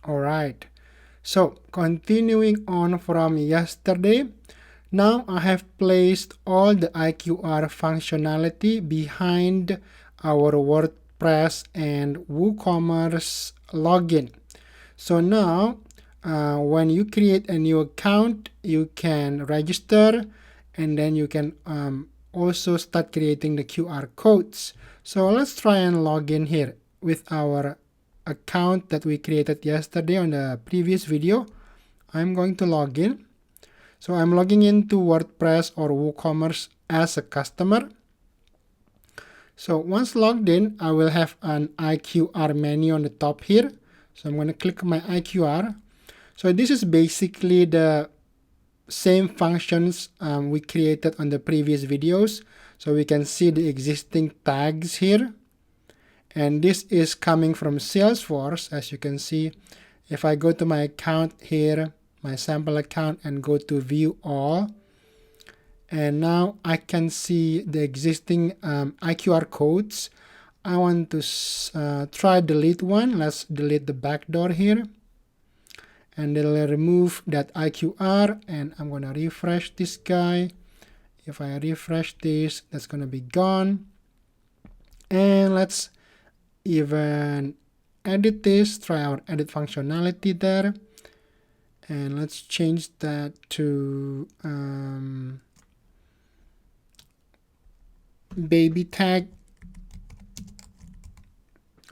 Alright, so continuing on from yesterday, now I have placed all the IQR functionality behind our WordPress and WooCommerce login. So now when you create a new account, you can register, and then you can also start creating the QR codes. So let's try and log in here with our account that we created yesterday on the previous video. I'm going to log in. So I'm logging into WordPress or WooCommerce as a customer. So once logged in, I will have an IQR menu on the top here. So I'm going to click my IQR. So this is basically the same functions we created on the previous videos. So we can see the existing tags here. And this is coming from Salesforce, as you can see. If I go to my account here, my sample account, and go to view all, and now I can see the existing IQR codes. I want to try delete one. Let's delete the backdoor here, and it'll remove that IQR, and I'm gonna refresh this guy. If I refresh this, that's gonna be gone. And let's even edit this, try our edit functionality there, and let's change that to baby tag.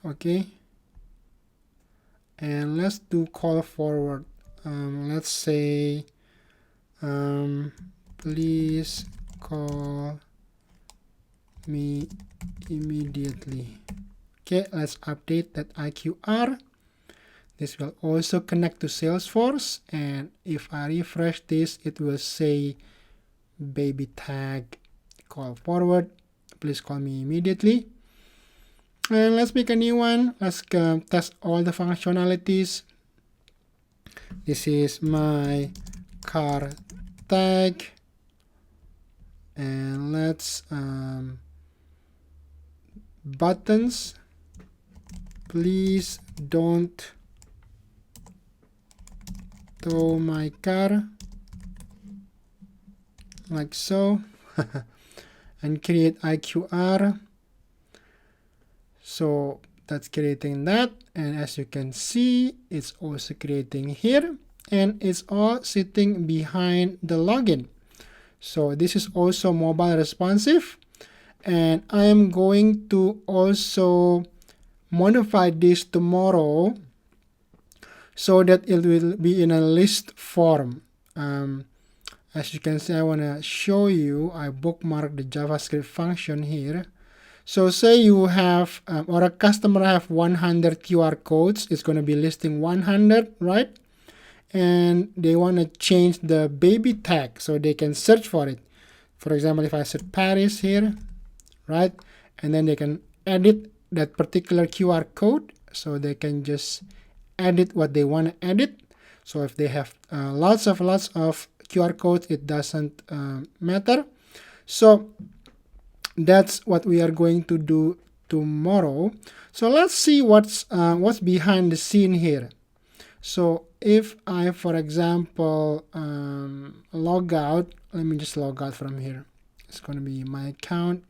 Okay, and let's do call forward. Let's say please call me immediately. Okay, let's update that IQR. This will also connect to Salesforce, and if I refresh this, it will say baby tag call forward, please call me immediately. And let's make a new one. Let's test all the functionalities. This is my car tag, and let's buttons, please don't tow my car, like so. And create IQR. So that's creating that, and as you can see, it's also creating here, and it's all sitting behind the login. So this is also mobile responsive, and I am going to also modify this tomorrow so that it will be in a list form. As you can see, I want to show you, I bookmark the JavaScript function here. So say you have, or a customer have 100 QR codes, it's going to be listing 100, right? And they want to change the baby tag so they can search for it. For example, if I set Paris here, right? And then they can edit that particular QR code, so they can just edit what they want to edit. So if they have lots of QR codes, it doesn't matter. So that's what we are going to do tomorrow. So let's see what's behind the scene here. So if I, for example, log out, let me just log out from here. It's going to be my account,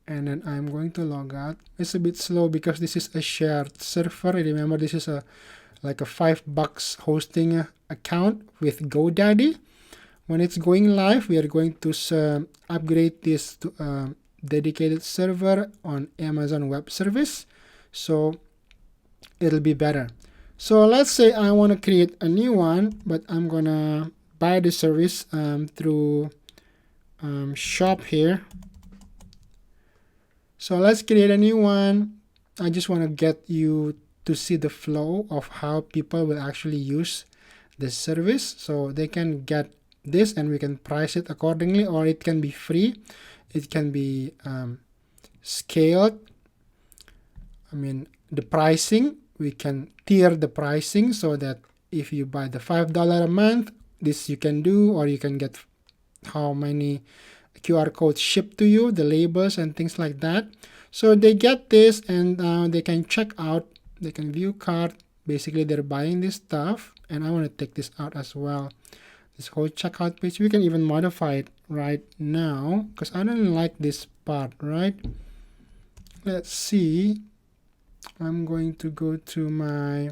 and then I'm going to log out. It's a bit slow because this is a shared server. Remember, this is like a $5 hosting account with GoDaddy. When it's going live, we are going to upgrade this to a dedicated server on Amazon Web Service, so it'll be better. So let's say I want to create a new one, but I'm gonna buy the service through shop here. So let's create a new one. I just want to get you to see the flow of how people will actually use this service, so they can get this and we can price it accordingly, or it can be free. It can be scaled. I mean, the pricing, we can tier the pricing so that if you buy the $5 a month, this you can do, or you can get how many QR codes shipped to you, the labels and things like that. So they get this, and they can check out they can view cart. Basically, they're buying this stuff, and I want to take this out as well. This whole checkout page, we can even modify it right now because I don't like this part, right? Let's see. I'm going to go to my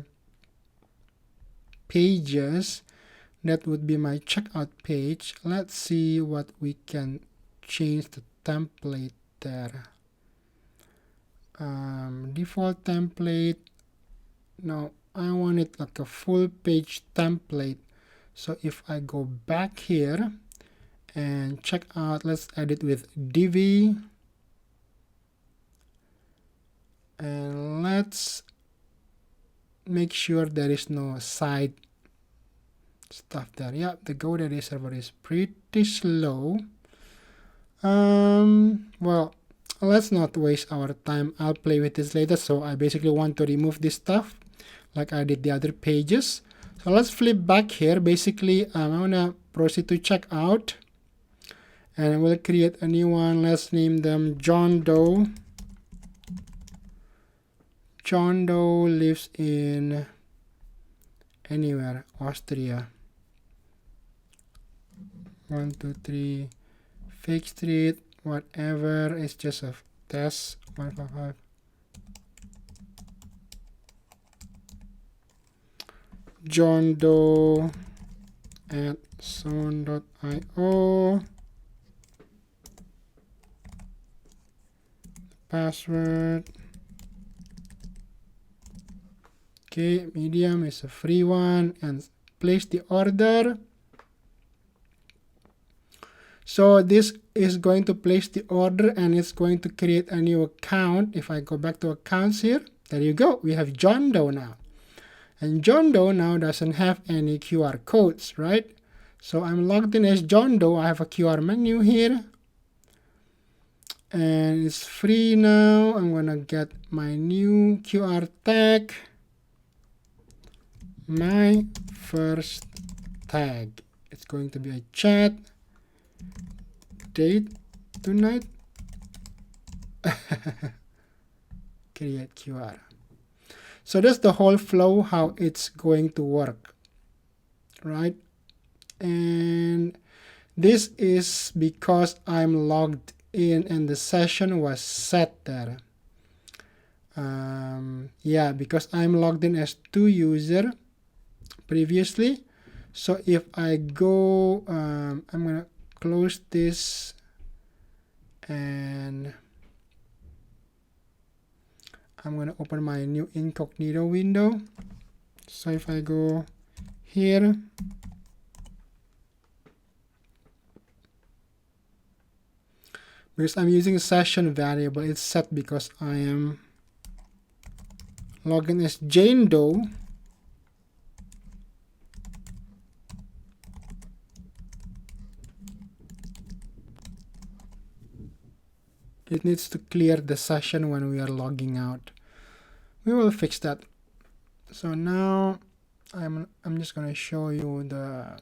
pages. That would be my checkout page. Let's see what we can change the template there. Default template. No, I want it like a full page template. So if I go back here and check out, let's edit with div, and let's make sure there is no side stuff there. Yeah, the GoDaddy server is pretty slow. Well, let's not waste our time. I'll play with this later. So I basically want to remove this stuff like I did the other pages. So let's flip back here. Basically, I want to proceed to check out, and we'll create a new one. Let's name them John Doe. John Doe lives in anywhere, Austria. 123 Fake Street, whatever. It's just a test. 155. John Doe at soon.io. Password. Okay, medium is a free one, and place the order. So this is going to place the order, and it's going to create a new account. If I go back to accounts here, there you go. We have John Doe now. And John Doe now doesn't have any QR codes, right? So I'm logged in as John Doe. I have a QR menu here. And it's free now. I'm going to get my new QR tag. My first tag. It's going to be a chat. Date tonight. Create QR. So that's the whole flow, how it's going to work, right? And this is because I'm logged in and the session was set there. Yeah, because I'm logged in as 2 user previously. So if I go, I'm gonna close this, and I'm going to open my new incognito window. So if I go here, because I'm using a session variable, it's set because I am logged in as Jane Doe. It needs to clear the session when we are logging out. We will fix that. So now I'm just going to show you the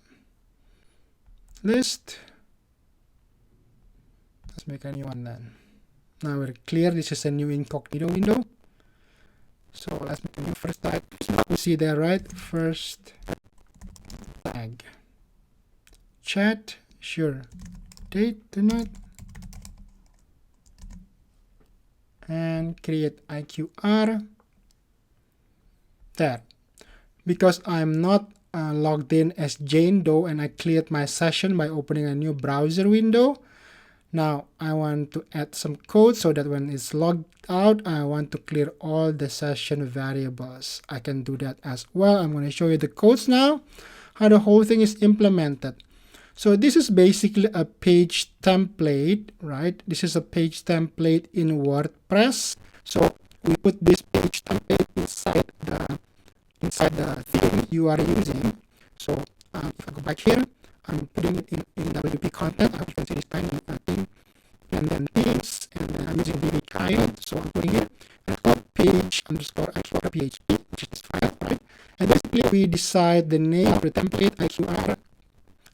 list. Let's make a new one then. Now we're clear. This is a new incognito window. So let's make a new first tag. You see there, right? First tag. Chat. Sure. Date tonight. And create IQR there. Because I'm not logged in as Jane Doe and I cleared my session by opening a new browser window. Now I want to add some code so that when it's logged out, I want to clear all the session variables. I can do that as well. I'm going to show you the codes now, how the whole thing is implemented. So this is basically a page template, right? This is a page template in WordPress. So we put this page template inside the theme you are using. So if I go back here, I'm putting it in WP content. As you can see, this tiny thing, and then themes, and then I'm using VB child. So I'm putting here page underscore IQR PHP, which is this file, right? And basically we decide the name of the template IQR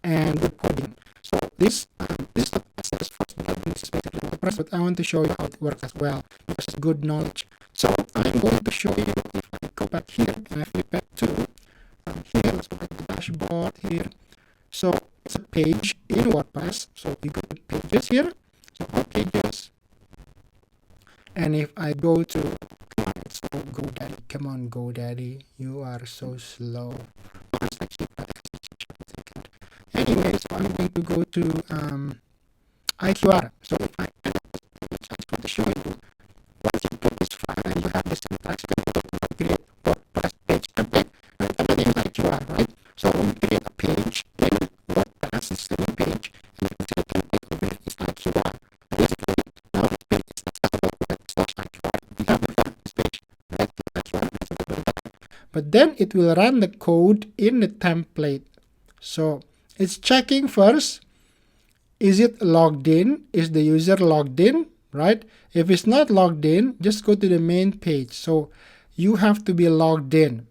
and the coding. So this is not Salesforce, but this is basically WordPress, but I want to show you how it works as well because it's good knowledge. So I'm going to show you if I back here and I flip back to here. Let's go back to the dashboard here. So it's a page in WordPress. So we go to pages here. So all pages. And if I go to, so GoDaddy, come on GoDaddy, you are so slow. Anyway, so I'm going to go to IQR. So if I just want to show you, once you put this file and you have the syntax, you can create WordPress page template, right? Everything is IQR, right? So when you create a page in WordPress, it's the same page, and you can say the template over here is IQR. Basically, now this page is accessible with IQR. We have this page, right? IQR. But then it will run the code in the template. So it's checking first, is it logged in? Is the user logged in, right? If it's not logged in, just go to the main page. So you have to be logged in.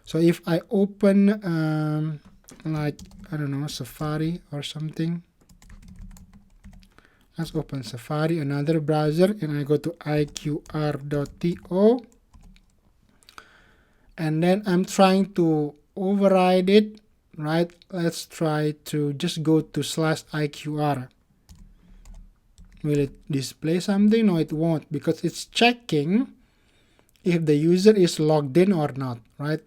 So if I open like, I don't know, Safari or something. Let's open Safari, another browser, and I go to iqr.to. And then I'm trying to override it, right? Let's try to just go to /IQR. Will it display something? No, it won't, because it's checking if the user is logged in or not, right?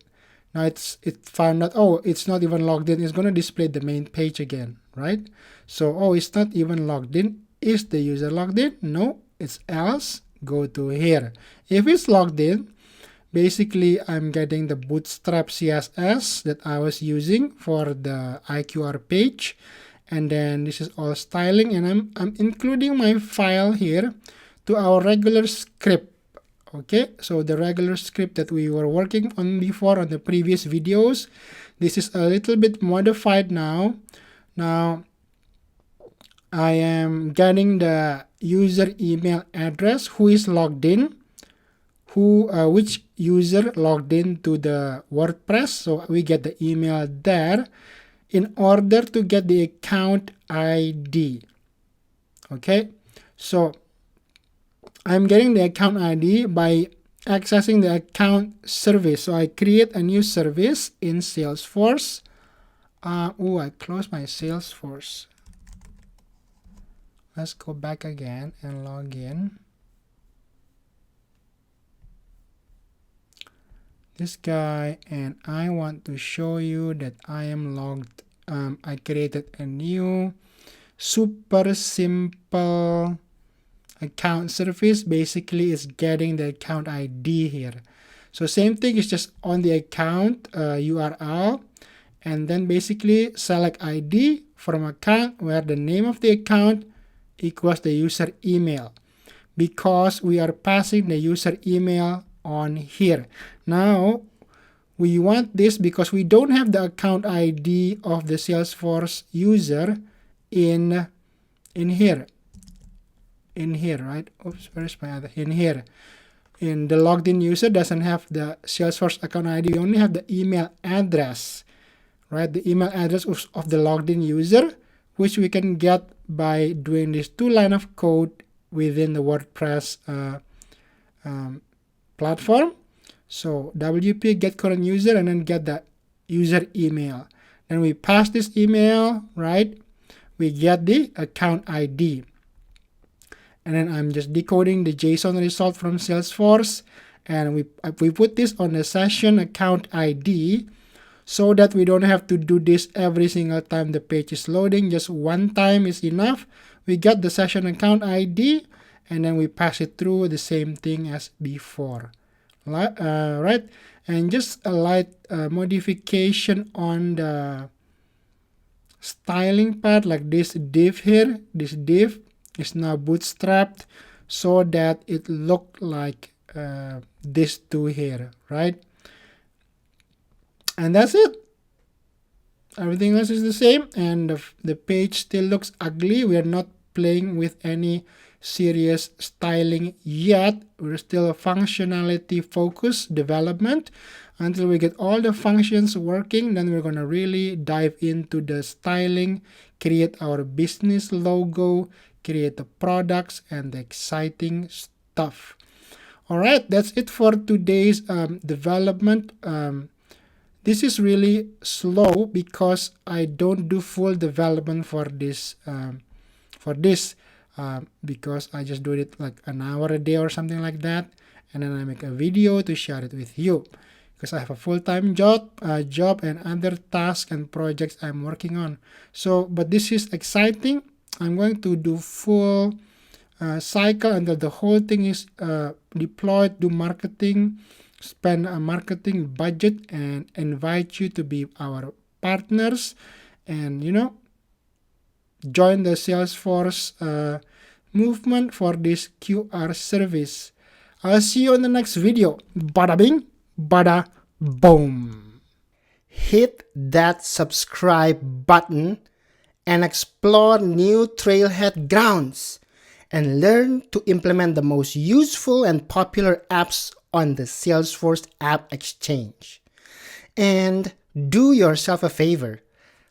Now it found out, oh, it's not even logged in. It's going to display the main page again, right? So, oh, it's not even logged in. Is the user logged in? No, it's else. Go to here. If it's logged in, basically I'm getting the Bootstrap CSS that I was using for the IQR page. And then this is all styling, and I'm including my file here to our regular script. Okay, so the regular script that we were working on before on the previous videos, this is a little bit modified now. Now I am getting the user email address, who is logged in, which user logged in to the WordPress. So we get the email there in order to get the account ID. Okay, so I'm getting the account ID by accessing the account service. So I create a new service in Salesforce. I closed my Salesforce. Let's go back again and log in. This guy, and I want to show you that I am logged. I created a new super simple account service. Basically is getting the account ID here. So same thing, is just on the account URL, and then basically select ID from account, where the name of the account equals the user email, because we are passing the user email on here. Now we want this because we don't have the account ID of the Salesforce user in here, right? Oops, where's my other? In here. In the logged in user doesn't have the Salesforce account ID. We only have the email address, right? The email address of the logged in user, which we can get by doing this 2-line of code within the WordPress platform. So WP get current user and then get the user email. Then we pass this email, right? We get the account ID. And then I'm just decoding the JSON result from Salesforce, and we put this on the session account ID so that we don't have to do this every single time the page is loading. Just one time is enough. We get the session account ID, and then we pass it through the same thing as before. Right? And just a light modification on the styling part, like this div here. This div is now bootstrapped so that it look like this two here, right? And that's it. Everything else is the same, and the page still looks ugly. We are not playing with any serious styling yet. We're still a functionality focused development. Until we get all the functions working, then we're going to really dive into the styling, create our business logo, create the products and the exciting stuff. All right, that's it for today's development. This is really slow because I don't do full development for this because I just do it like an hour a day or something like that, and then I make a video to share it with you because I have a full-time job and other tasks and projects I'm working on. So, but this is exciting. I'm going to do full cycle until the whole thing is deployed, do marketing, spend a marketing budget, and invite you to be our partners, and join the Salesforce movement for this QR service. I'll see you in the next video. Bada bing, bada boom. Hit that subscribe button and explore new trailhead grounds and learn to implement the most useful and popular apps on the Salesforce App Exchange. And do yourself a favor,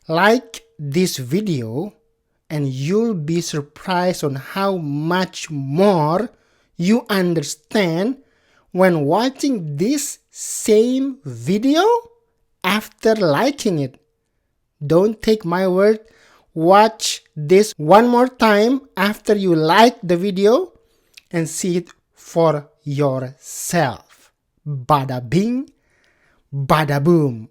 like this video, and you'll be surprised on how much more you understand when watching this same video after liking it. Don't take my word. Watch this one more time after you like the video and see it for yourself. Bada bing, bada boom.